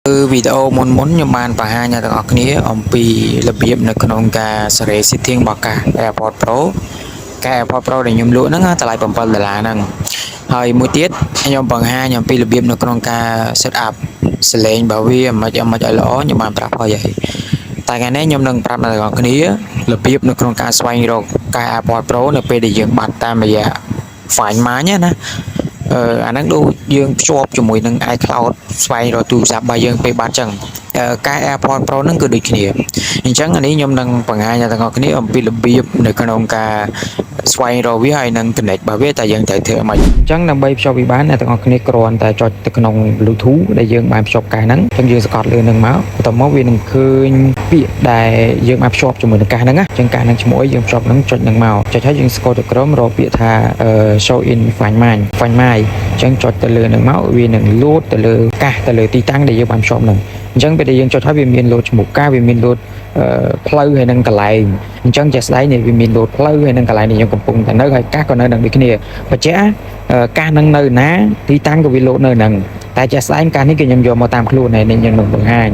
វីដេអូមុនខ្ញុំបានបង្ហាញដល់អ្នកគ្នាអំពីរបៀបនៅក្នុងការសេរី setting របស់កាស AirPods Pro កាស AirPods Pro ដែលខ្ញុំលក់ហ្នឹងតម្លៃ$7ហ្នឹងហើយមួយទៀតខ្ញុំបង្ហាញអំពីរបៀបនៅក្នុងការ set up សលេងរបស់វាមិនឲ្យល្អខ្ញុំបានប្រាប់ហើយតែថ្ងៃនេះខ្ញុំនឹងប្រាប់ដល់អ្នកគ្នារបៀបនៅក្នុងការស្វែងរកកាស AirPods Pro នៅពេលដែលយើងបាត់តាមរយៈ Find My ណាអាហ្នឹងដូចយើងភ្ជាប់ជាមួយនឹង iCloud ស្វែងរកទូរស័ព្ទរបស់យើងពេលបាត់ចឹងកាស AirPods Pro ហ្នឹងគឺដូចគ្នាអញ្ចឹងអានេះខ្ញុំនឹងបង្ហាញដល់អ្នកគ្នាអំពីរបៀបនៅក្នុងការស្វែងរកវាហើយនឹង connect របស់វាតែយើងត្រូវធ្វើម៉េចអញ្ចឹងដើម្បីភ្ជាប់វាបានអ្នកទាំងអស់គ្នាគ្រាន់តែចុចទៅក្នុង Bluetooth ដែលយើងបានភ្ជាប់កាសហ្នឹងអញ្ចឹងយើងសង្កត់លើនឹងមកបន្ទាប់មកវានឹងឃើញពាក្យដែលយើងបានភ្ជាប់ជាមួយនឹងកាសហ្នឹងណាអញ្ចឹងកាសហ្នឹងឈ្មោះអីយើងភ្ជាប់ហ្នឹងចុចហ្នឹងមកចុចហើយយើងស្គាល់ទៅក្រោមរកពាក្យថា show in Find My អញ្ចឹងចុចទៅលើនឹងមកវានឹងលោតទៅលើកាសទៅលើទីតាំងដែលយើងបានភ្ជាប់ហ្នឹងអញ្ចឹងពេលដែលយើងចុចហើយវាមានលោតឈ្មោះកាសវាមានលោតផ្លូវហើយនឹងកន្លែងអញ្ចឹងជាក់ស្ដែងនេះវាមានលោតផ្លូវហើយនឹងកន្លែងនេះយើងកំពុងតែនៅហើយកាសក៏នៅនឹងដូចគ្នាបច្ចៈកាសនឹងនៅណាទីតាំងក៏វាលោតនៅនឹងតែជាក់ស្ដែងកាសនេះគឺខ្ញុំយកមកតាមខ្លួនហើយនេះខ្ញុំនឹងបង្ហាញ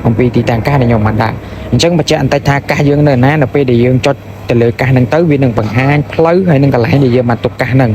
អំពីទីតាំងកាសដែលខ្ញុំបានដាក់អញ្ចឹងបច្ចៈបន្តិចថាកាសយើងនៅណានៅពេលដែលយើងចុចទៅលើកាសហ្នឹងទៅវានឹងបង្ហាញផ្លូវហើយនឹងកន្លែងដែលយើងបានទុកកាសហ្នឹង